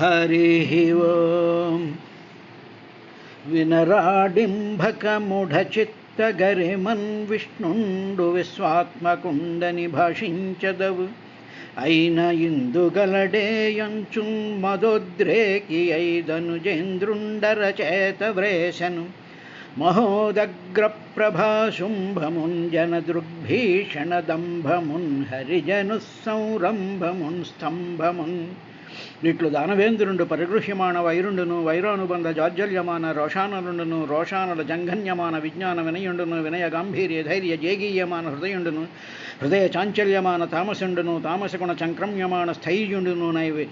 హరి ఓం. వినరాడింభకముఢచిత్తగరిమన్ విష్ణుండు విశ్వాత్మకుండని భాషించదవు అయిన ఇందుగలడేయంచున్ మదోద్రేకి ఐదనుజేంద్రుండరచేత వ్రేశను మహోదగ్రప్రభాశుంభమున్ జనదృగ్భీషణ దంభమున్ హరిజను సంరంభమున్ స్తంభమున్. ఇట్లు దానవేంద్రుండు పరిగృహ్యమాన వైరుండును వైరానుబంధ జాజ్జల్యమాన రోషానలుండును రోషానుల జంఘన్యమాన విజ్ఞాన వినయుండును వినయ గాంభీర్య ధైర్య జేగీయమాన హృదయుండును హృదయ చాంచల్యమాన తామసుండును తామసగుణ చంక్రమ్యమాన స్థైర్యుండును నైవి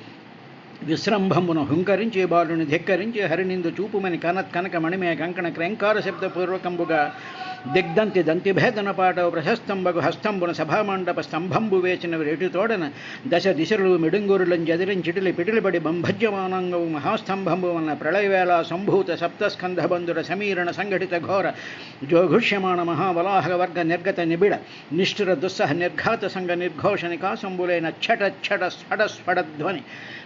విశ్రంభమున హుంకరించి బాలుని ధిక్కరించి హరినిందు చూపుమని కనక మణిమే కంకణ క్రైంకార శబ్దపూర్వకంబుగా దిగ్దంతి దంతిభేదన పాట ప్రశస్తంబగు హస్తంబున సభామండప స్తంభంబు వేచిన రేటుతోడన దశ దిశలు మిడుంగురులను జదిరించిటిలి పిటిలిబడి బంభజ్యమానంగవు మహాస్తంభంబు వలన ప్రళయవేళ సంభూత సప్తస్కంధబంధుర సమీరణ సంఘటిత ఘోర జోఘుష్యమాణ మహావలాహక వర్గ నిర్గత నిబిడ నిష్ఠుర దుస్సహ నిర్ఘాత సంఘ నిర్ఘోష నికాసంబులైన ఛట ఛట స్ఫడ స్ఫడధ్వని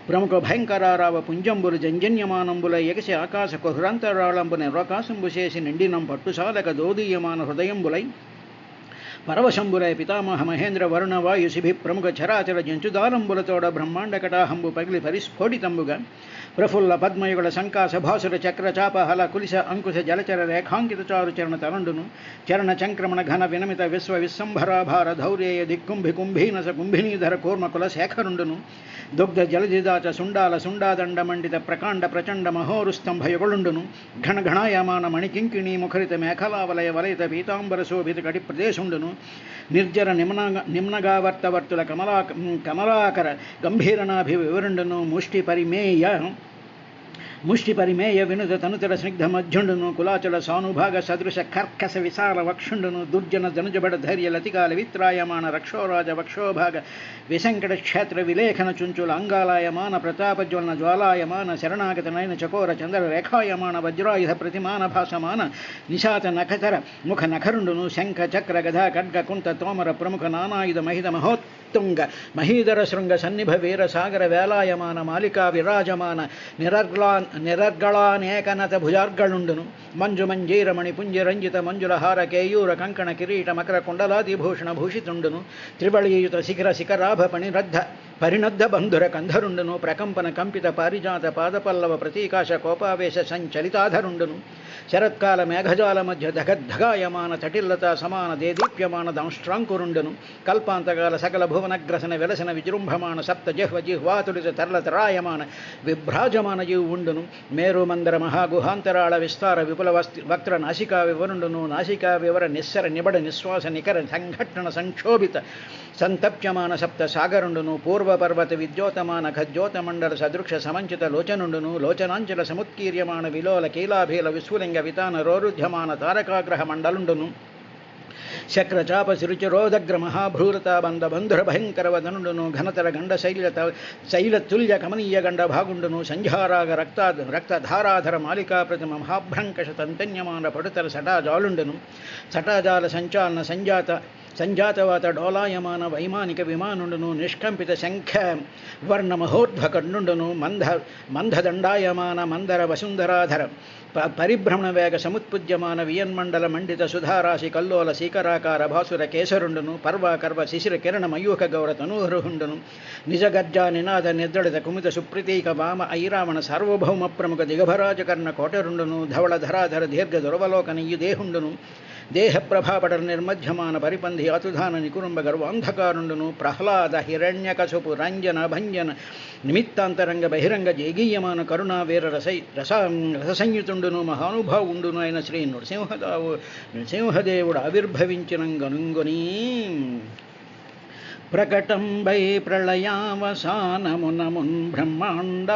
ప్రముఖ భయంకరారావ పుంజంబులు జంజన్యమానంబుల ఎగసి ఆకాశ కుహురాంతరాళంబున రోకాశంబు చేసి నిండినం పట్టుసాలక దోదీయమాన హృదయంబులై పరవశంబులై పితామహ మహేంద్ర వరుణ వాయు శిభి ప్రముఖ చరాచర జంచుదారంబులతోడ బ్రహ్మాండ కటాహంబు పగిలి పరిస్ఫోటితంబుగా ప్రఫుల్ల పద్మయుగుల సంకాస భాసుర చక్ర చాపహల కులిశ అంకుశ జలచర రేఖాంకిత చారు చరణ తరండును చరణ చంక్రమణ ఘన వినమిత విశ్వ విశ్వంభరాభార ధౌర్యేయ దిక్కుంభి కుంభీనస కుంభినీధర కూర్మకుల శేఖరుండును దుగ్ధ జలజిదాచ సుండాల సుండాదండ మండిత ప్రకాండ ప్రచండ మహోరుస్తంభయుగుళుండును ఘణఘణాయమాన మణికింకిణీ ముఖరిత మేఖలావలయ వలయిత పీతాంబర శోభిత కటి ప్రదేశుండును నిర్జర నిమ్నగావర్తవర్తుల కమలాకర గంభీరనాభి వివరుండును ముష్టి పరిమేయ వినుత తనుతర స్నిగ్ధ మధ్యుండును కులాచల సానుభాగ సదృశ కర్కశ విశాల వక్షుండును దుర్జన జనుజబడ ధైర్య లతికాల విత్రాయమాన రక్షోరాజ వక్షోభాగ విశంకట క్షేత్ర విలేఖన చుంచుల అంగాలాయమాన ప్రతాపజ్వలన జ్వాలాయమాన శరణాగతనైన చకోర చంద్ర రేఖాయమాన వజ్రాయుధ ప్రతిమాన భాసమాన నిశాత నఖతర ముఖ నఖరుండును శంఖ చక్ర గధా ఖడ్గ కుంత తోమర ప్రముఖ నానాయుధ మహిత మహోత్తుంగ మహీధర శృంగ సన్నిభ వీర సాగర వేలాయమాన మాలికా విరాజమాన నిరర్గళానేకనత భుజార్గళుండును మంజు మంజీరమణి పుంజరంజిత మంజులహార కేయూర కంకణ కిరీట మకర కుండలాదిభూషణ భూషితుండును త్రిబళీయుత శిఖర శిఖరాభ పరిణద్ధ బంధుర కంధరుండును ప్రకంపన కంపిత పారిజాత పాదపల్లవ ప్రతీకాశ కోపావేశ సంచలితాధరుండును శరత్కాల మేఘజాల మధ్య ధగద్ధగాయమాన చటిల్లత సమాన దేదీప్యమాన దంష్ట్రాంకురుండును కల్పాంతకాల సకల భువనగ్రసన వెలసన విజృంభమాన సప్త జిహ్వ జిహ్వాతులిత తరలతరాయమాన విభ్రాజమాన జీవుండును మేరుమందర మహాగుహాంతరాళ విస్తార విపుల వక్త్ర నాసికా వివరుండును నాసికా వివర నిస్సర నిబడ నిశ్వాస నికర సంఘటన సంక్షోభిత సంతప్యమాన సప్త సాగరుండును పూర్వపర్వత విద్యోతమాన ఖజ్యోతమండల సదృక్ష సమంచిత లోచనుండును లోచనాంచల సముత్కీర్యమాన విలోల కీలాభీల విస్ఫులింగ వితాన రోరుధ్యమాన తారకాగ్రహ మండలుండును శక్రచాప సిరుచిరోదగ్ర మహాభ్రూరత బంధుర భయంకర వదనుండును ఘనతర గండ శైలతుల్య కమనీయ గండ భాగుండును సంధ్యారాగ రక్తధారాధర మాలికా ప్రతిమ మహాభ్రంకష తంతన్యమాన పడుతర సటాజాలుండును సటాజాల సంచాలన సంజాతవాత డోలాయమాన వైమానిక విమానుండును నిష్కంపిత శంఖ వర్ణ మహోర్ధ్వకర్ణుండును మందదండాయమాన మందర వసుంధరాధర పరిభ్రమణ వేగ సముత్పుజ్యమాన వియన్మండల మండిత సుధారాశి కల్లోల శీకరాకార భాసుర కేసరుండును పర్వాకర్వ శిశిర కిరణ మయూఖ గౌర తనూహృహుండును నిజగర్జా నినాద నిద్రడిత కుమిత సుప్రీతీక వామ ఐరావణ సార్వభౌమ ప్రముఖ దిగభరాజకర్ణ కోటరుండును ధవళ ధరాధర దీర్ఘ దురవలోకనీయు దేహుండును దేహ ప్రభాపడ నిర్మధ్యమాన పరిపంధి అతుధాన నికురుంబ గర్వాంధకారుండును ప్రహ్లాద హిరణ్యకశుపు రంజన భంజన నిమిత్తాంతరంగ బహిరంగ జేగీయమాన కరుణా వీర రససంయుతుండును మహానుభావుండును అయిన శ్రీ నృసింహదేవుడు ఆవిర్భవించిన గనుంగొని ప్రకటంబై ప్రళయావసానమునమున్ బ్రహ్మాండ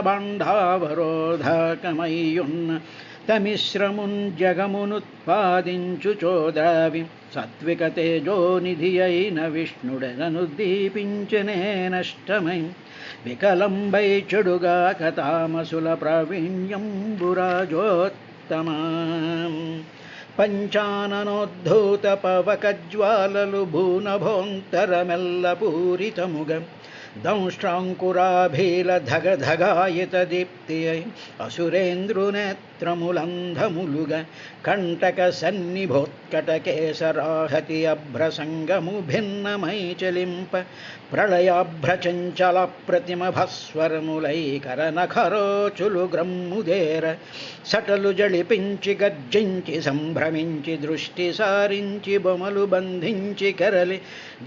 బాండావరోధకమయ్యున్న తమిశ్రమున్ జగమునుత్పాదించు చోదావి సాత్విక తేజోనిధి అయిన విష్ణుడనను దీపించనే నష్టమై వికలంబై చెడుగాక తామసుల ప్రావీణ్యంబురాజోత్తమా పంచాననోద్ధూత పవకజ్వాలలు భూనభోంతరమెల్ల పూరితముగ దంష్ట్రాంకురాభీలధగధగాయితదీప్తియై అసురేంద్రునేత్రములంధములుగా కంటక సన్నిభోత్కటకేసరాహతి అభ్రసంగము భిన్నమై చలింప ప్రళయాభ్రచంచల ప్రతిమ భస్వరములై కరనఖరోచులు గ్రమ్ముదేర సటలు జళిపించి గర్జించి సంభ్రమించి దృష్టి సారించి బొమలు బంధించి కరలి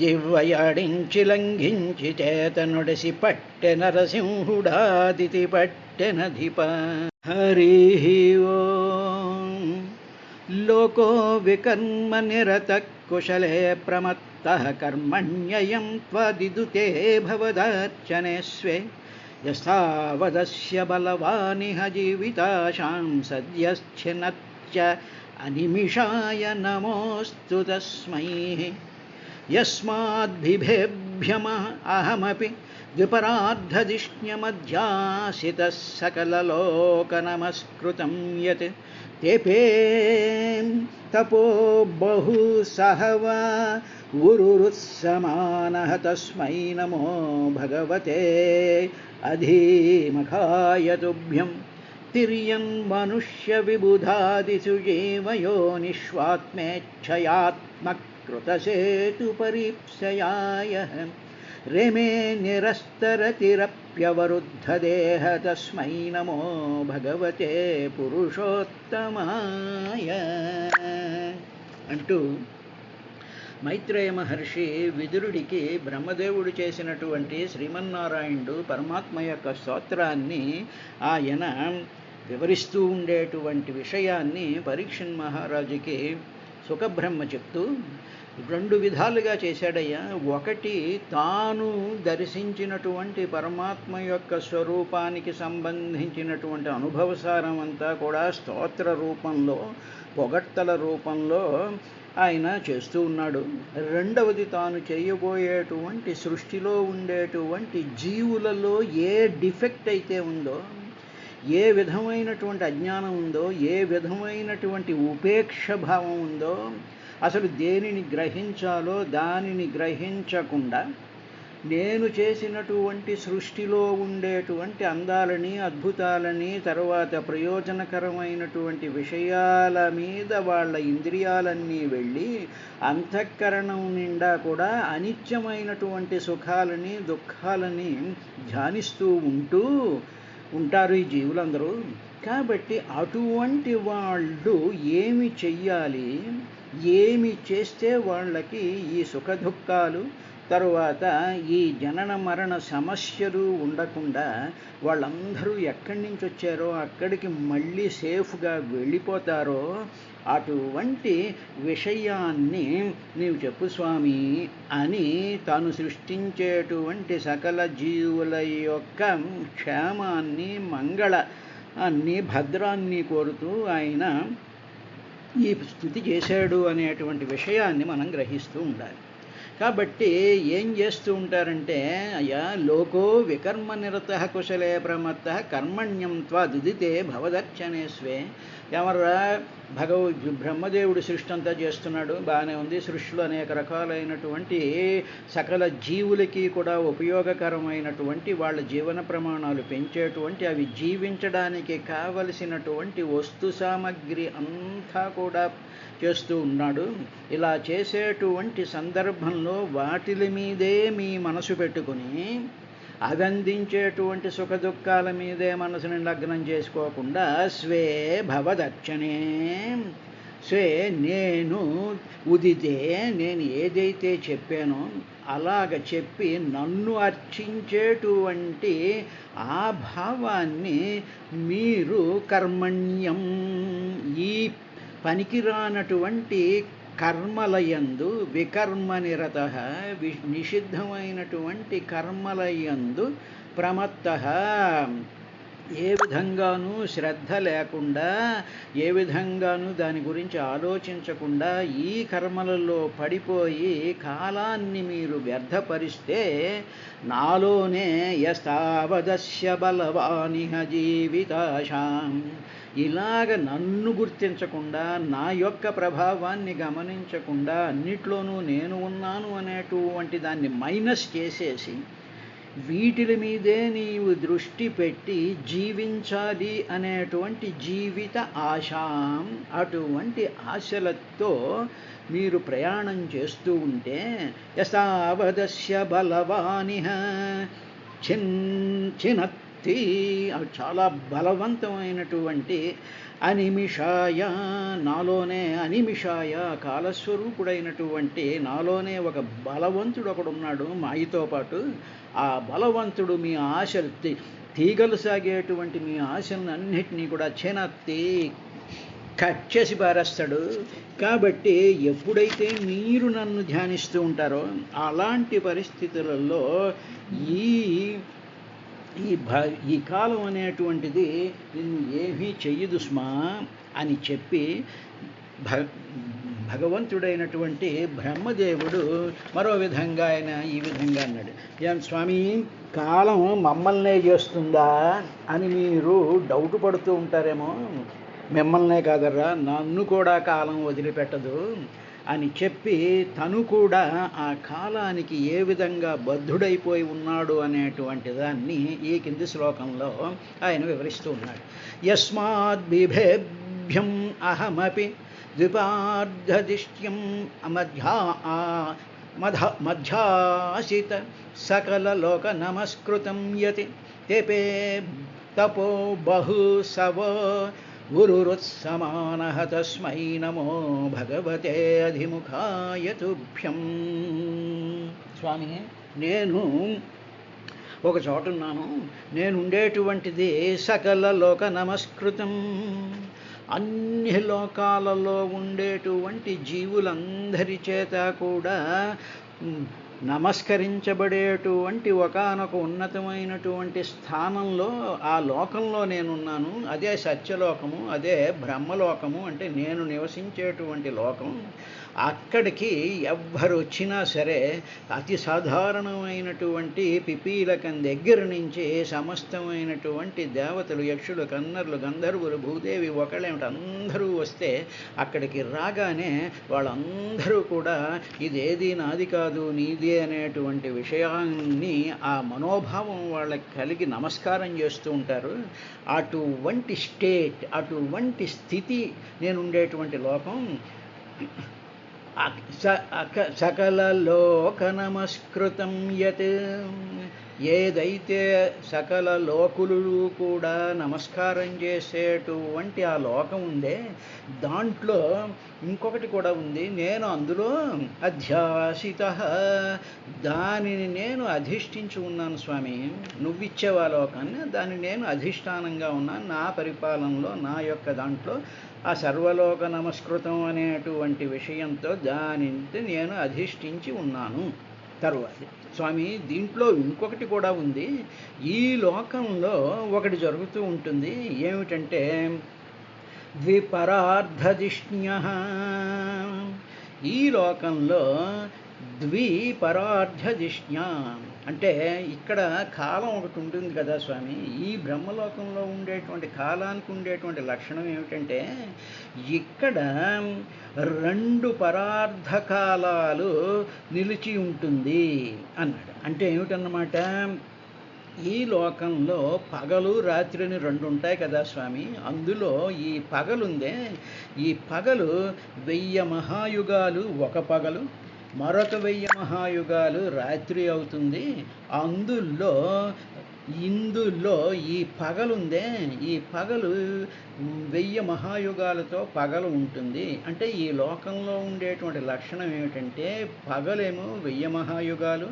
జివ్వయాడించి లంఘించి చేతనుడిసి పట్టె నరసింహుడాదితి పట్టెనధిప. హరి ఓం. లోకో వికర్మ నిరత కుశలే ప్రమత్తః కర్మణ్యయం త్వదిదుతే భవదార్చనే స్వే యస్తావదస్య బలవానిహ జీవితాశాం సద్యశ్చినచ్చ అనిమిషాయ నమోస్తు తస్మై. యస్మాద్భిభేభ్యమ అహమపి ద్విపరార్ధదిష్ణ్యమధ్యాసితః సకలలోకనమస్కృతం యత్ తెపే తపో బహు సహవా ఉరురుత్సమానః తస్మై నమో భగవతే అధీమఖాయ తుభ్యం. తిర్యన్ మనుష్య విబుధాదిషు జీవయోనిష్వాత్మేచ్ఛయాత్మకృతసేతు పరీప్సయాయ రేమే నిరస్తరతిరప్యవరుద్ధదేహ తస్మై నమో భగవతే పురుషోత్తమాయ అంటూ మైత్రేయ మహర్షి విదురుడికి బ్రహ్మదేవుడు చేసినటువంటి శ్రీమన్నారాయణుడు పరమాత్మ యొక్క స్తోత్రాన్ని ఆయన వివరిస్తూ ఉండేటువంటి విషయాన్ని పరీక్షణ్ మహారాజుకి సుఖబ్రహ్మ చెప్తూ రెండు విధాలుగా చేశాడయ్యా. ఒకటి, తాను దర్శించినటువంటి పరమాత్మ యొక్క స్వరూపానికి సంబంధించినటువంటి అనుభవసారం అంతా కూడా స్తోత్ర రూపంలో, పొగడ్తల రూపంలో ఆయన చేస్తూ ఉన్నాడు. రెండవది, తాను చేయబోయేటువంటి సృష్టిలో ఉండేటువంటి జీవులలో ఏ డిఫెక్ట్ అయితే ఉందో, ఏ విధమైనటువంటి అజ్ఞానం ఉందో, ఏ విధమైనటువంటి ఉపేక్ష భావం ఉందో, అసలు దేనిని గ్రహించాలో దానిని గ్రహించకుండా నేను చేసినటువంటి సృష్టిలో ఉండేటువంటి అందాలని, అద్భుతాలని, తర్వాత ప్రయోజనకరమైనటువంటి విషయాల మీద వాళ్ళ ఇంద్రియాలన్నీ వెళ్ళి అంతఃకరణం నిండా కూడా అనిత్యమైనటువంటి సుఖాలని, దుఃఖాలని ధ్యానిస్తూ ఉంటారు ఈ జీవులందరూ. కాబట్టి అటువంటి వాళ్ళు ఏమి చెయ్యాలి, ఏమి చేస్తే వాళ్ళకి ఈ సుఖ దుఃఖాలు, తరువాత ఈ జనన మరణ సమస్యలు ఉండకుండా వాళ్ళందరూ ఎక్కడి నుంచి వచ్చారో అక్కడికి మళ్ళీ సేఫ్గా వెళ్ళిపోతారో అటువంటి విషయాన్ని నీవు చెప్పు స్వామి అని తాను సృష్టించేటువంటి సకల జీవుల యొక్క క్షేమాన్ని, మంగళాన్ని, భద్రాన్ని కోరుతూ ఆయన ఈ స్థుతి చేశాడు అనేటువంటి విషయాన్ని మనం గ్రహిస్తూ ఉండాలి. కాబట్టి ఏం చేస్తూ ఉంటారంటే, అయ్యా లోకో వికర్మ నిరత కుశలే ప్రమత్త కర్మణ్యం త్వదుదితే భవదర్చనే స్వే. ఎవరా బ్రహ్మదేవుడు సృష్టి అంతా చేస్తున్నాడు, బాగానే ఉంది. సృష్టిలో అనేక రకాలైనటువంటి సకల జీవులకి కూడా ఉపయోగకరమైనటువంటి వాళ్ళ జీవన ప్రమాణాలు పెంచేటువంటి, అవి జీవించడానికి కావలసినటువంటి వస్తు సామగ్రి అంతా కూడా చేస్తూ ఉన్నాడు. ఇలా చేసేటువంటి సందర్భంలో వాటిల మీదే మీ మనసు పెట్టుకుని అవి అందించేటువంటి సుఖ దుఃఖాల మీదే మనసుని లగ్నం చేసుకోకుండా స్వే భవదర్చనే స్వే, నేను ఉదితే, నేను ఏదైతే చెప్పానో అలాగ చెప్పి నన్ను అర్చించేటువంటి ఆ భావాన్ని మీరు కర్మణ్యం, ఈ పనికిరానటువంటి కర్మలయందు, వికర్మ నిరత, నిషిద్ధమైనటువంటి కర్మలయందు ప్రమత్తః, ఏ విధంగానూ శ్రద్ధ లేకుండా, ఏ విధంగానూ దాని గురించి ఆలోచించకుండా ఈ కర్మలలో పడిపోయి కాలాన్ని మీరు వ్యర్థపరిస్తే నాలోనే యస్తావదస్య బలవానిహ జీవితాశాం, ఇలాగ నన్ను గుర్తించకుండా, నా యొక్క ప్రభావాన్ని గమనించకుండా, అన్నిట్లోనూ నేను ఉన్నాను అనేటువంటి దాన్ని మైనస్ చేసేసి వీటిల మీదే నీవు దృష్టి పెట్టి జీవించాలి అనేటువంటి జీవిత ఆశాం, అటువంటి ఆశలతో మీరు ప్రయాణం చేస్తూ ఉంటే యసావదస్య బలవానిహ చినత్తి, అవి చాలా బలవంతమైనటువంటి అనిమిషాయ, నాలోనే అనిమిషాయ కాలస్వరూపుడైనటువంటి నాలోనే ఒక బలవంతుడు ఒకడున్నాడు మాయతో పాటు. ఆ బలవంతుడు మీ ఆశలు తీగలు సాగేటువంటి మీ ఆశలను అన్నిటినీ కూడా చినత్తి కట్ చేసి పారేస్తాడు. కాబట్టి ఎప్పుడైతే మీరు నన్ను ధ్యానిస్తూ ఉంటారో అలాంటి పరిస్థితులలో ఈ ఈ కాలం అనేటువంటిది నిన్ను ఏమీ చెయ్యదు స్మా అని చెప్పి భగవంతుడైనటువంటి బ్రహ్మదేవుడు మరో విధంగా ఆయన ఈ విధంగా అన్నాడు, ఏం స్వామి కాలం మమ్మల్నే చేస్తుందా అని మీరు డౌట్ పడుతూ ఉంటారేమో. మిమ్మల్నే కాదర్రా, నన్ను కూడా కాలం వదిలిపెట్టదు అని చెప్పి తను కూడా ఆ కాలానికి ఏ విధంగా బద్ధుడైపోయి ఉన్నాడు అనేటువంటి దాన్ని ఈ కింది శ్లోకంలో ఆయన వివరిస్తూ ఉన్నాడు. యస్మాద్ బిభేభ్యం అహమపి ద్విపార్ధదిష్ట్యం మధ్యాసిత సకలలోక నమస్కృతం యతి తెపే తపో బహు సవ గురురుత్సమానః తస్మై నమో భగవతే అధిముఖాయ తుభ్యం. స్వామి, నేను ఒక చోటున్నాను. నేనుండేటువంటిది సకల లోక నమస్కృతం, అన్ని లోకాలలో ఉండేటువంటి జీవులందరి చేత కూడా నమస్కరించబడేటువంటి ఒకానొక ఉన్నతమైనటువంటి స్థానంలో ఆ లోకంలో నేనున్నాను. అదే సత్యలోకము, అదే బ్రహ్మలోకము, అంటే నేను నివసించేటువంటి లోకం. అక్కడికి ఎవ్వరు వచ్చినా సరే అతి సాధారణమైనటువంటి పిపీలకం దగ్గర నుంచి సమస్తమైనటువంటి దేవతలు, యక్షులు, కన్నర్లు, గంధర్వులు, భూదేవి ఒకళ్ళేమిటి అందరూ వస్తే అక్కడికి రాగానే వాళ్ళందరూ కూడా ఇదేది నాది కాదు నీదే అనేటువంటి విషయాన్ని ఆ మనోభావం వాళ్ళకి కలిగి నమస్కారం చేస్తూ ఉంటారు. అటువంటి స్టేట్, అటువంటి స్థితి నేనుండేటువంటి లోకం. సకల లోక నమస్కృతం యత్, ఏదైతే సకల లోకులు కూడా నమస్కారం చేసేటువంటి ఆ లోకం ఉందే దాంట్లో ఇంకొకటి కూడా ఉంది. నేను అందులో అధ్యాసిత, దానిని నేను అధిష్ఠించి ఉన్నాను స్వామి. నువ్విచ్చేవా లోకాన్ని, దాన్ని నేను అధిష్టానంగా ఉన్నాను. నా పరిపాలనలో, నా యొక్క దాంట్లో ఆ సర్వలోక నమస్కృతం అనేటువంటి విషయంతో దానిని నేను అధిష్ఠించి ఉన్నాను. తరువాత స్వామి, దీంట్లో ఇంకొకటి కూడా ఉంది. ఈ లోకంలో ఒకటి జరుగుతూ ఉంటుంది. ఏమిటంటే ద్విపరార్ధదిష్ణ్యః, ఈ లోకంలో ద్విపరార్ధదిష్ణ్య అంటే ఇక్కడ కాలం ఒకటి ఉంటుంది కదా స్వామి. ఈ బ్రహ్మలోకంలో ఉండేటువంటి కాలానికి ఉండేటువంటి లక్షణం ఏమిటంటే ఇక్కడ 2 పరార్ధ కాలాలు నిలిచి ఉంటుంది అన్నాడు. అంటే ఏమిటన్నమాట, ఈ లోకంలో పగలు రాత్రిని 2 ఉంటాయి కదా స్వామి. అందులో ఈ పగలుందే, ఈ పగలు 1000 మహాయుగాలు ఒక పగలు, మరొక 1000 మహాయుగాలు రాత్రి అవుతుంది. ఇందులో ఈ పగలుందే, ఈ పగలు 1000 మహాయుగాలతో పగలు ఉంటుంది. అంటే ఈ లోకంలో ఉండేటువంటి లక్షణం ఏమిటంటే పగలేమో 1000 మహాయుగాలు,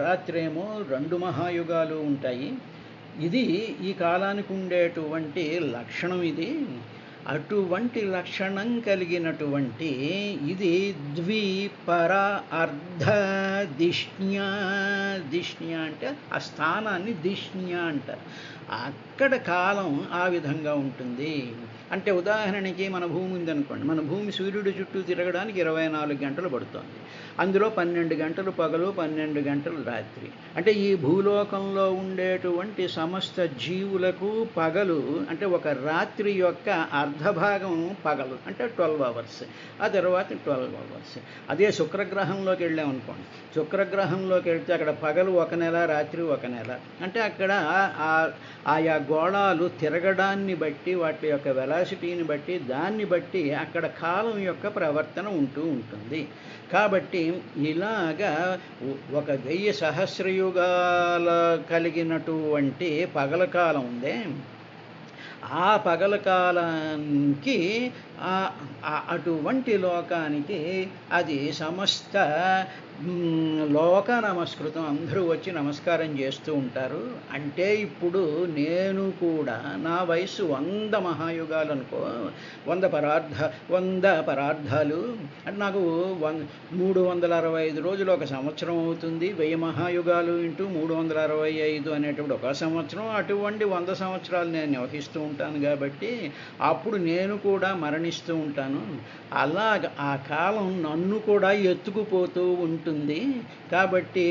రాత్రేమో 2 మహాయుగాలు ఉంటాయి. ఇది ఈ కాలానికి ఉండేటువంటి లక్షణం. ఇది అటువంటి లక్షణం కలిగినటువంటి ఇది ద్విపర అర్ధ దిష్ణ్య. దిష్ణ్య అంటే ఆ స్థానాన్ని దిష్ణ్య అంటారు. అక్కడ కాలం ఆ విధంగా ఉంటుంది. అంటే ఉదాహరణకి మన భూమి ఉందనుకోండి, మన భూమి సూర్యుడి చుట్టూ తిరగడానికి 24 గంటలు పడుతుంది. అందులో 12 గంటలు పగలు, 12 గంటలు రాత్రి. అంటే ఈ భూలోకంలో ఉండేటువంటి సమస్త జీవులకు పగలు అంటే ఒక రాత్రి యొక్క అర్ధభాగం పగలు అంటే 12 అవర్స్, ఆ తర్వాత 12 అవర్స్. అదే శుక్రగ్రహంలోకి వెళ్ళామనుకోండి, శుక్రగ్రహంలోకి వెళ్తే అక్కడ పగలు 1 నెల, రాత్రి 1 నెల. అంటే అక్కడ ఆయా గోళాలు తిరగడాన్ని బట్టి, వాటి యొక్క వెలాసిటీని బట్టి, దాన్ని బట్టి అక్కడ కాలం యొక్క ప్రవర్తన ఉంటూ ఉంటుంది. కాబట్టి ఇలాగా 1000 సహస్రయుగాల కలిగినటువంటి పగల కాలం ఉందే, ఆ పగల కాలానికి అటువంటి లోకానికి అది సమస్త లోక నమస్కృతం, అందరూ వచ్చి నమస్కారం చేస్తూ ఉంటారు. అంటే ఇప్పుడు నేను కూడా నా వయసు 100 మహాయుగాలు అనుకో, 100 పరార్థాలు అంటే నాకు 365 రోజులు ఒక సంవత్సరం అవుతుంది. 1000 మహాయుగాలు ఇంటూ 365 అనేటప్పుడు ఒక సంవత్సరం. అటువంటి 100 సంవత్సరాలు నేను నివసిస్తూ ఉంటాను కాబట్టి అప్పుడు నేను కూడా మరణిస్తూ ఉంటాను. అలాగ ఆ కాలం నన్ను కూడా ఎత్తుకుపోతూ ఉంటుంది. కాబట్టి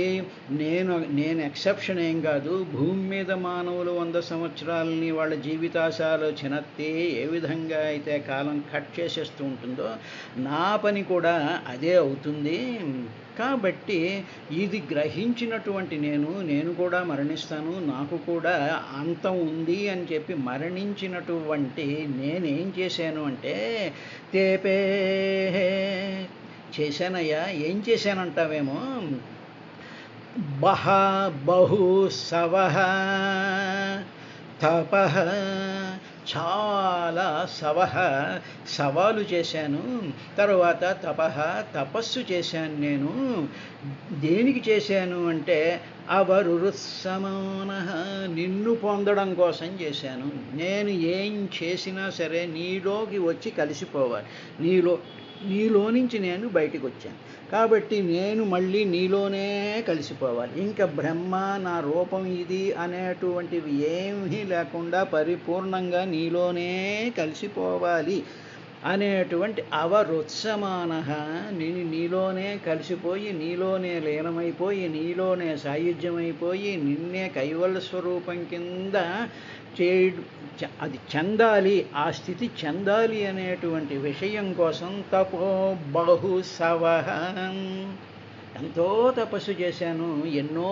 నేను ఎక్సెప్షన్ ఏం కాదు. భూమి మీద మానవులు 100 సంవత్సరాలని వాళ్ళ జీవితాశాలు చినత్తే ఏ విధంగా అయితే కాలం కట్ చేసేస్తూ ఉంటుందో, నా పని కూడా అదే అవుతుంది. కాబట్టి ఇది గ్రహించినటువంటి నేను కూడా మరణిస్తాను, నాకు కూడా అంతం ఉంది అని చెప్పి మరణించినటువంటి నేనేం చేశాను అంటే, తేపే చేశానయ్యా. ఏం చేశానంటావేమో, బహు సవహ తపః, చాలా సవాలు చేశాను. తర్వాత తపస్సు చేశాను. నేను దేనికి చేశాను అంటే, అవరుత్సమాన, నిన్ను పొందడం కోసం చేశాను. నేను ఏం చేసినా సరే నీలోకి వచ్చి కలిసిపోవాలి, నీలో నుంచి నేను బయటికి వచ్చాను కాబట్టి నేను మళ్ళీ నీలోనే కలిసిపోవాలి. ఇంకా బ్రహ్మ నా రూపం ఇది అనేటువంటివి ఏమీ లేకుండా పరిపూర్ణంగా నీలోనే కలిసిపోవాలి అనేటువంటి అవరుత్సమాన, నేను నీలోనే కలిసిపోయి, నీలోనే లీనమైపోయి, నీలోనే సాయుధ్యమైపోయి, నిన్నే కైవల్య స్వరూపం కింద అది చెందాలి, ఆ స్థితి చెందాలి అనేటువంటి విషయం కోసం తపో బహు సవహ, ఎంతో తపస్సు చేశాను. ఎన్నో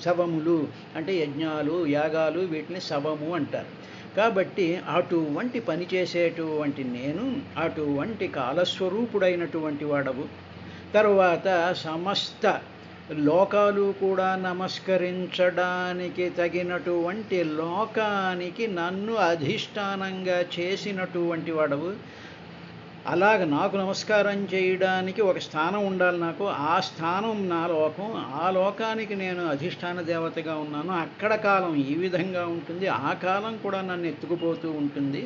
శవములు అంటే యజ్ఞాలు, యాగాలు, వీటిని శవము అంటారు. కాబట్టి అటువంటి పని చేసేటువంటి నేను అటువంటి కాలస్వరూపుడైనటువంటి వాడవు. తరువాత సమస్త లోకాలు కూడా నమస్కరించడానికి తగినటువంటి లోకానికి నన్ను అధిష్టానంగా చేసినటువంటి వాడవు. అలాగ నాకు నమస్కారం చేయడానికి ఒక స్థానం ఉండాలి నాకు. ఆ స్థానం నా లోకం, ఆ లోకానికి నేను అధిష్టాన దేవతగా ఉన్నాను. అక్కడ కాలం ఈ విధంగా ఉంటుంది, ఆ కాలం కూడా నన్ను ఎత్తుకుపోతూ ఉంటుంది.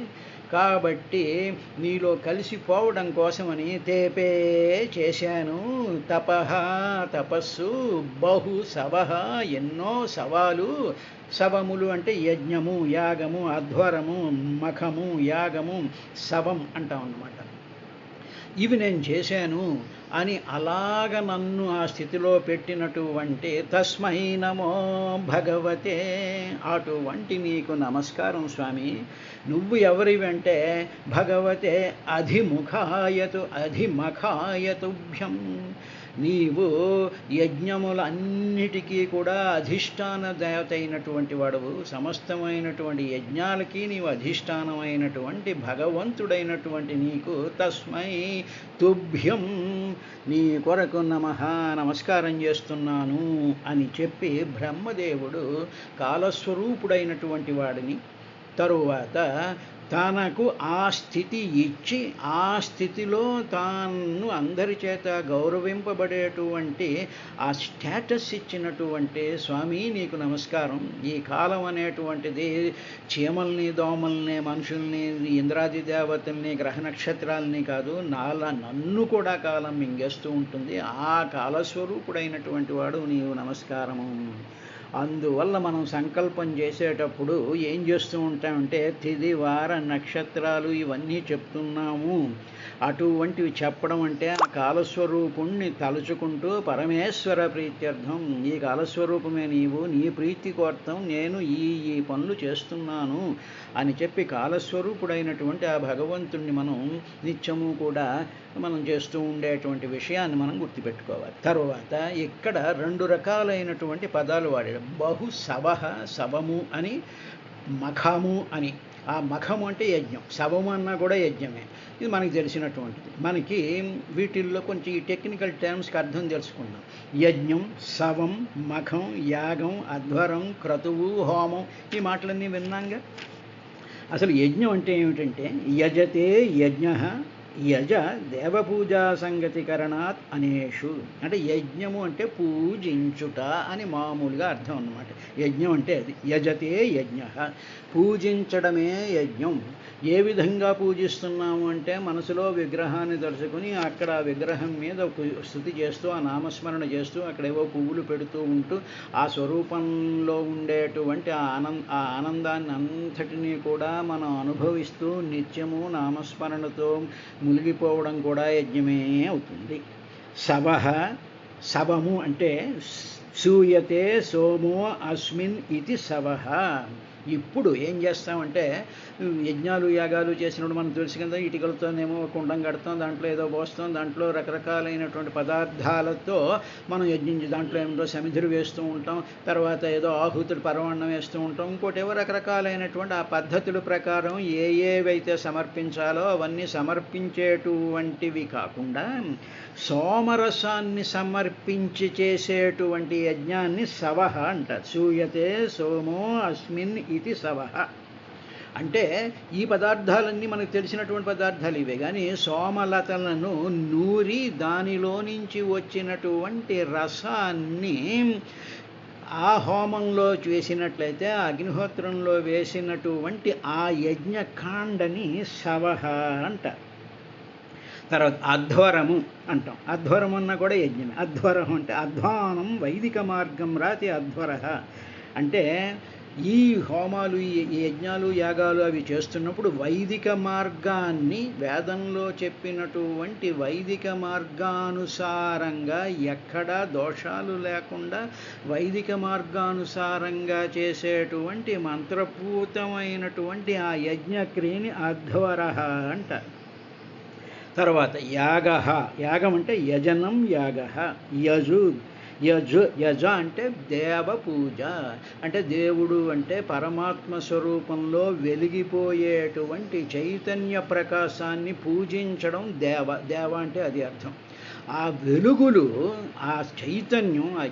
కాబట్టి నీలో కలిసిపోవడం కోసమని తేపే చేశాను తపస్సు, బహు సవహ, ఎన్నో శవములు అంటే యజ్ఞము, యాగము, అధ్వరము, మఖము, యాగము, శవం అంటాం అన్నమాట. ఇవి నేను చేశాను అని అలాగ నన్ను ఆ స్థితిలో పెట్టినటువంటి తస్మై నమో భగవతే, అటువంటి నీకు నమస్కారం స్వామి. నువ్వు ఎవరివంటే భగవతే అధిమఖాయతుభ్యం, నీవు యజ్ఞములన్నిటికీ కూడా అధిష్టాన దేవత అయినటువంటి వాడవు. సమస్తమైనటువంటి యజ్ఞాలకి నీవు అధిష్టానమైనటువంటి భగవంతుడైనటువంటి నీకు తస్మై తుభ్యం, నీ కొరకు నమస్కారం చేస్తున్నాను అని చెప్పి బ్రహ్మదేవుడు కాలస్వరూపుడైనటువంటి వాడిని తరువాత తనకు ఆ స్థితి ఇచ్చి, ఆ స్థితిలో తాను అందరి చేత గౌరవింపబడేటువంటి ఆ స్టేటస్ ఇచ్చినటువంటి స్వామి నీకు నమస్కారం. ఈ కాలం అనేటువంటిది చీమల్ని, దోమల్ని, మనుషుల్ని, ఇంద్రాది దేవతల్ని, గ్రహ నక్షత్రాలని కాదు, నన్ను కూడా కాలం మింగేస్తూ ఉంటుంది. ఆ కాలస్వరూపుడైనటువంటి వాడు నీవు నమస్కారము అందువల్ల మనం సంకల్పం చేసేటప్పుడు ఏం చేస్తూ ఉంటామంటే తిథి వార నక్షత్రాలు ఇవన్నీ చెప్తున్నాము. అటువంటివి చెప్పడం అంటే ఆ కాలస్వరూపుణ్ణి తలుచుకుంటూ పరమేశ్వర ప్రీత్యర్థం, ఈ కాలస్వరూపమే నీవు, నీ ప్రీతి కోర్తం నేను ఈ పనులు చేస్తున్నాను అని చెప్పి కాలస్వరూపుడైనటువంటి ఆ భగవంతుణ్ణి మనం నిత్యము కూడా మనం చేస్తూ ఉండేటువంటి విషయాన్ని మనం గుర్తుపెట్టుకోవాలి. తర్వాత ఇక్కడ 2 రకాలైనటువంటి పదాలు వాడాడు. బహు సవహ, సవము అని, మఖము అని. ఆ మఖము అంటే యజ్ఞం, శవము అన్నా కూడా యజ్ఞమే. ఇది మనకి తెలిసినటువంటిది. మనకి వీటిల్లో కొంచెం ఈ టెక్నికల్ టర్మ్స్కి అర్థం తెలుసుకుందాం. యజ్ఞం, శవం, మఖం, యాగం, అధ్వరం, క్రతువు, హోమం, ఈ మాటలన్నీ విన్నాంగా. అసలు యజ్ఞం అంటే ఏమిటంటే యజతే యజ్ఞ, యజ దేవపూజా సంగతికరణాత్ అనేషు. అంటే యజ్ఞము అంటే పూజించుట అని మామూలుగా అర్థం అన్నమాట. యజ్ఞం అంటే అది. యజతే యజ్ఞ, పూజించడమే యజ్ఞం. ఏ విధంగా పూజిస్తున్నాము అంటే మనసులో విగ్రహాన్ని తలుచుకుని అక్కడ ఆ విగ్రహం మీద స్తుతి చేస్తూ ఆ నామస్మరణ చేస్తూ అక్కడేవో పువ్వులు పెడుతూ ఉంటూ ఆ స్వరూపంలో ఉండేటువంటి ఆ ఆనందాన్ని అంతటినీ కూడా మనం అనుభవిస్తూ నిత్యము నామస్మరణతో మునిగిపోవడం కూడా యజ్ఞమే అవుతుంది. సవహ, సవము అంటే సూయతే సోమో అస్మిన్ ఇది సవహ. ఇప్పుడు ఏం చేస్తామంటే యజ్ఞాలు యాగాలు చేసినప్పుడు మనం తెలుసు కదా, ఇటుకలతోనేమో కుండం కడతాం, దాంట్లో ఏదో పోస్తాం, దాంట్లో రకరకాలైనటువంటి పదార్థాలతో మనం యజ్ఞం, దాంట్లో ఏమిటో సమిధులు వేస్తూ ఉంటాం, తర్వాత ఏదో ఆహుతులు పరమాన్నం వేస్తూ ఉంటాం, ఇంకోటి ఏవో రకరకాలైనటువంటి ఆ పద్ధతుల ప్రకారం ఏవైతే సమర్పించాలో అవన్నీ సమర్పించేటువంటివి కాకుండా సోమరసాన్ని సమర్పించి చేసేటువంటి యజ్ఞాన్ని సవహ అంటారు. సూయతే సోమో అస్మిన్ ఇది సవహ. అంటే ఈ పదార్థాలన్నీ మనకు తెలిసినటువంటి పదార్థాలు ఇవే, కానీ సోమలతలను నూరి దానిలో నుంచి వచ్చినటువంటి రసాన్ని ఆ హోమంలో వేసినట్లయితే అగ్నిహోత్రంలో వేసినటువంటి ఆ యజ్ఞకాండని సవహ అంటారు. తర్వాత అధ్వరము అంటాం. అధ్వరం అన్నా కూడా యజ్ఞమే. అధ్వరం అంటే అధ్వానం వైదిక మార్గం రాతి అధ్వర. అంటే ఈ హోమాలు, ఈ యజ్ఞాలు యాగాలు అవి చేస్తున్నప్పుడు వైదిక మార్గాన్ని, వేదంలో చెప్పినటువంటి వైదిక మార్గానుసారంగా ఎక్కడా దోషాలు లేకుండా వైదిక మార్గానుసారంగా చేసేటువంటి మంత్రపూతమైనటువంటి ఆ యజ్ఞక్రియని అధ్వర అంటారు. తర్వాత యాగ, యాగం అంటే యజనం యాగ. యజ అంటే దేవ పూజ, అంటే దేవుడు అంటే పరమాత్మ స్వరూపంలో వెలిగిపోయేటువంటి చైతన్య ప్రకాశాన్ని పూజించడం దేవ అంటే అది అర్థం. ఆ వెలుగులు, ఆ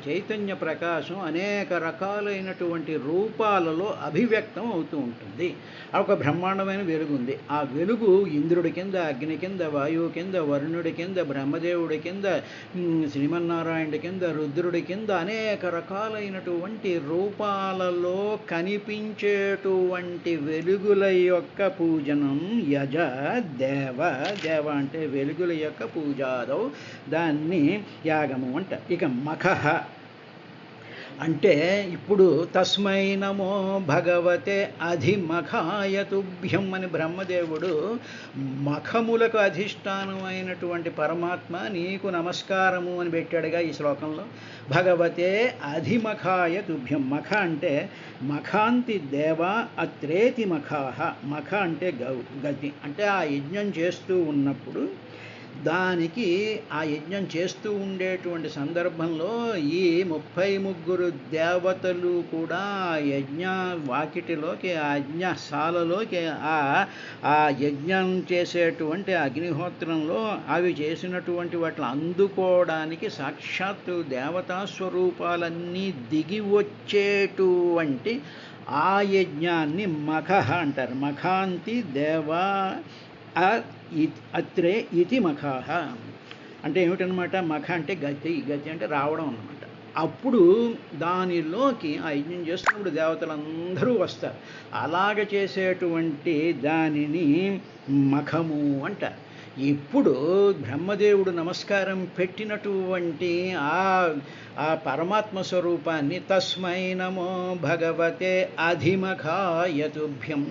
చైతన్య ప్రకాశం అనేక రకాలైనటువంటి రూపాలలో అభివ్యక్తం అవుతూ ఉంటుంది. ఒక బ్రహ్మాండమైన వెలుగు ఉంది. ఆ వెలుగు ఇంద్రుడి కింద, అగ్ని కింద, వాయువు కింద, వరుణుడి కింద, బ్రహ్మదేవుడి కింద, శ్రీమన్నారాయణుడి కింద, రుద్రుడి కింద అనేక రకాలైనటువంటి రూపాలలో కనిపించేటువంటి వెలుగుల యొక్క పూజనం యజ దేవ. దేవ అంటే వెలుగుల యొక్క పూజాదౌ, దాన్ని యాగము అంట. ఇక మఖః అంటే ఇప్పుడు తస్మై నమో భగవతే అధిమఖాయ తుభ్యం అని బ్రహ్మదేవుడు మఖములకు అధిష్టానమైనటువంటి పరమాత్మ నీకు నమస్కారము అని పెట్టాడుగా ఈ శ్లోకంలో. భగవతే అధిమఖాయ తుభ్యం. మఖ అంటే మఖాంతి దేవా అత్రేతి మఖాహ. మఖ అంటే గతి, అంటే ఆ యజ్ఞం చేస్తూ ఉన్నప్పుడు దానికి ఆ యజ్ఞం చేస్తూ ఉండేటువంటి సందర్భంలో ఈ 33 దేవతలు కూడా యజ్ఞ వాకిటిలోకి, ఆ యజ్ఞశాలలోకి, ఆ యజ్ఞం చేసేటువంటి అగ్నిహోత్రంలో అవి చేసినటువంటి వాటిని అందుకోవడానికి సాక్షాత్తు దేవతా స్వరూపాలన్నీ దిగి వచ్చేటువంటి ఆ యజ్ఞాన్ని మఖః అంటారు. మఖాంతి దేవా అత్రే ఇతి మఖాహ. అంటే ఏమిటనమాట? మఖ అంటే గతి, గతి అంటే రావడం అన్నమాట. అప్పుడు దానిలోకి ఆ యజ్ఞం చేస్తున్నప్పుడు దేవతలందరూ వస్తారు. అలాగ చేసేటువంటి దానిని మఖము అంటారు. ఇప్పుడు బ్రహ్మదేవుడు నమస్కారం పెట్టినటువంటి ఆ పరమాత్మ స్వరూపాన్ని తస్మై నమో భగవతే అధిమఖాయ తుభ్యం,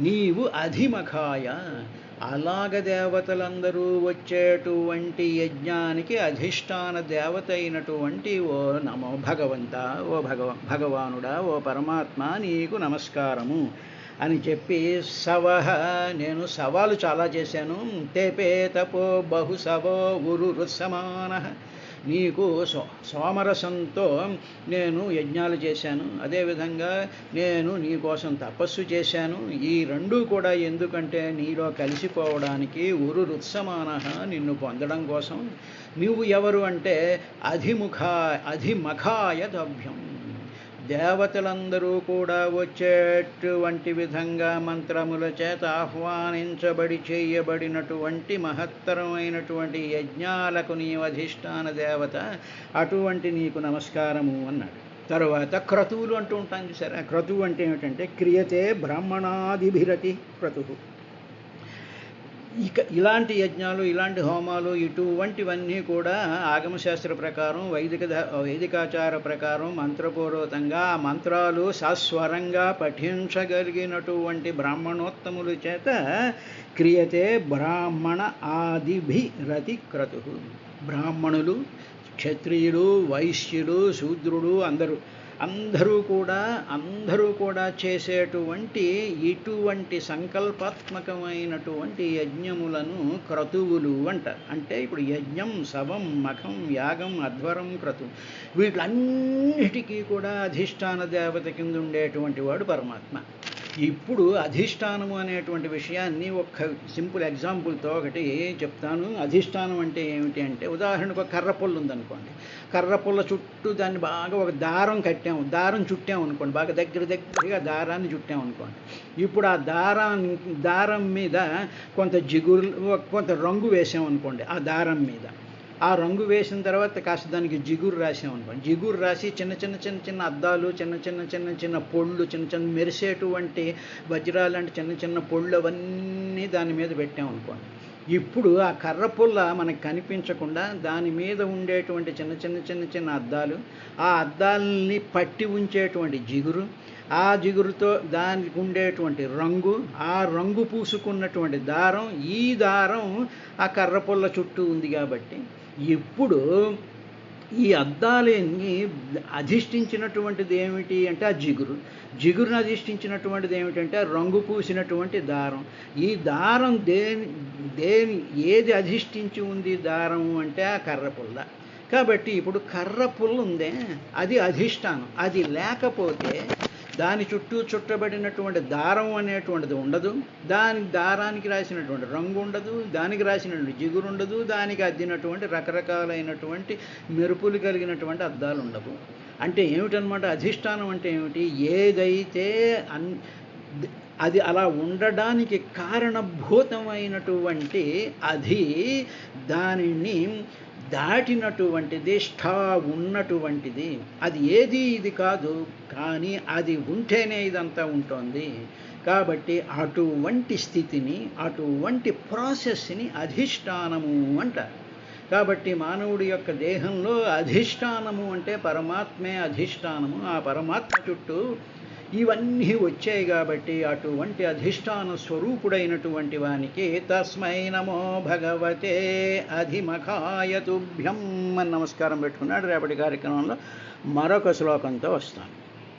నీవు అధిమఖాయ, అలాగ దేవతలందరూ వచ్చేటువంటి యజ్ఞానికి అధిష్టాన దేవత అయినటువంటి ఓ నమో భగవంత, ఓ భగవానుడా, ఓ పరమాత్మ, నీకు నమస్కారము అని చెప్పి సవహ, నేను సవాలు చాలా చేశాను. తేపే తపో బహు సవో ఉరురుత్సమాన, నీకు సోమరసంతో నేను యజ్ఞాలు చేశాను, అదేవిధంగా నేను నీకోసం తపస్సు చేశాను. ఈ రెండూ కూడా ఎందుకంటే నీలో కలిసిపోవడానికి, ఉరురుత్సమాన, నిన్ను పొందడం కోసం. నువ్వు ఎవరు అంటే అధిమఖాయ దభ్యం, దేవతలందరూ కూడా వచ్చేటువంటి విధంగా మంత్రముల చేత ఆహ్వానించబడి చేయబడినటువంటి మహత్తరమైనటువంటి యజ్ఞాలకు నీవు అధిష్టాన దేవత, అటువంటి నీకు నమస్కారము అన్నాడు. తరువాత క్రతువులు అంటూ ఉంటాం చూసారా. క్రతువు అంటే ఏమిటంటే క్రియతే బ్రాహ్మణాదిభిరతి క్రతువు. ఇలాంటి యజ్ఞాలు, ఇలాంటి హోమాలు, ఇటువంటివన్నీ కూడా ఆగమశాస్త్ర ప్రకారం, వైదికాచార ప్రకారం మంత్రపూర్వకంగా ఆ మంత్రాలు సస్వరంగా పఠించగలిగినటువంటి బ్రాహ్మణోత్తముల చేత క్రియతే బ్రాహ్మణ ఆదిభిరతి క్రతు. బ్రాహ్మణులు, క్షత్రియులు, వైశ్యులు, శూద్రుడు అందరూ కూడా చేసేటువంటి ఇటువంటి సంకల్పాత్మకమైనటువంటి యజ్ఞములను క్రతువులు అంటారు. అంటే ఇప్పుడు యజ్ఞం, శవం, మఖం, యాగం, అధ్వరం, క్రతు, వీటిలన్నిటికీ కూడా అధిష్టాన దేవత కింద ఉండేటువంటి వాడు పరమాత్మ. ఇప్పుడు అధిష్టానము అనేటువంటి విషయాన్ని ఒక సింపుల్ ఎగ్జాంపుల్తో ఒకటి చెప్తాను. అధిష్టానం అంటే ఏమిటి అంటే, ఉదాహరణకు ఒక కర్రపుల్ల ఉందనుకోండి. కర్రపుల్ల చుట్టూ దాన్ని బాగా ఒక దారం చుట్టాము అనుకోండి, బాగా దగ్గరగా దారాన్ని చుట్టామనుకోండి. ఇప్పుడు ఆ దారం మీద కొంత కొంత రంగు వేసామనుకోండి. ఆ దారం మీద ఆ రంగు వేసిన తర్వాత కాస్త దానికి జిగురు రాసామనుకోండి. జిగురు రాసి చిన్న అద్దాలు, చిన్న పొళ్ళు, చిన్న మెరిసేటువంటి వజ్రాలు అంటే చిన్న పొళ్ళు అవన్నీ దాని మీద పెట్టామనుకోండి. ఇప్పుడు ఆ కర్ర పుల్ల మనకు కనిపించకుండా దాని మీద ఉండేటువంటి చిన్న అద్దాలు, ఆ అద్దాలని పట్టి ఉంచేటువంటి జిగురు, ఆ జిగురుతో దానికి ఉండేటువంటి రంగు, ఆ రంగు పూసుకున్నటువంటి దారం, ఈ దారం ఆ కర్ర పుల్ల చుట్టూ ఉంది. కాబట్టి ఇప్పుడు ఈ అద్దాలని అధిష్ఠించినటువంటిది ఏమిటి అంటే ఆ జిగురును అధిష్ఠించినటువంటిది ఏమిటంటే రంగు పూసినటువంటి దారం. ఈ దారం ఏది అధిష్ఠించి ఉంది దారం అంటే ఆ కర్రపుల్ల. కాబట్టి ఇప్పుడు కర్రపుల్ల ఉందే, అది అధిష్టానం. అది లేకపోతే దాని చుట్టూ చుట్టబడినటువంటి దారం అనేటువంటిది ఉండదు, దారానికి రాసినటువంటి రంగు ఉండదు, దానికి రాసినటువంటి జిగురు ఉండదు, దానికి అద్దినటువంటి రకరకాలైనటువంటి మెరుపులు కలిగినటువంటి అద్దాలు ఉండవు. అంటే ఏమిటనమాట అధిష్టానం అంటే ఏమిటి? ఏదైతే అది అలా ఉండడానికి కారణభూతమైనటువంటి అది దానిని దాటినటువంటిది, ఉన్నటువంటిది. అది ఏది ఇది కాదు, కానీ అది ఉంటేనే ఇదంతా ఉంటుంది. కాబట్టి అటువంటి స్థితిని, అటువంటి ప్రాసెస్ని అధిష్టానము అంటారు. కాబట్టి మానవుడి యొక్క దేహంలో అధిష్టానము అంటే పరమాత్మే అధిష్టానము. ఆ పరమాత్మ చుట్టూ ఇవన్నీ వచ్చాయి. కాబట్టి అటువంటి అధిష్టాన స్వరూపుడైనటువంటి వానికి తస్మై నమో భగవతే అధిమఖాయ తుభ్యం అని నమస్కారం పెట్టుకున్నాడు. రేపటి కార్యక్రమంలో మరొక శ్లోకంతో వస్తాను.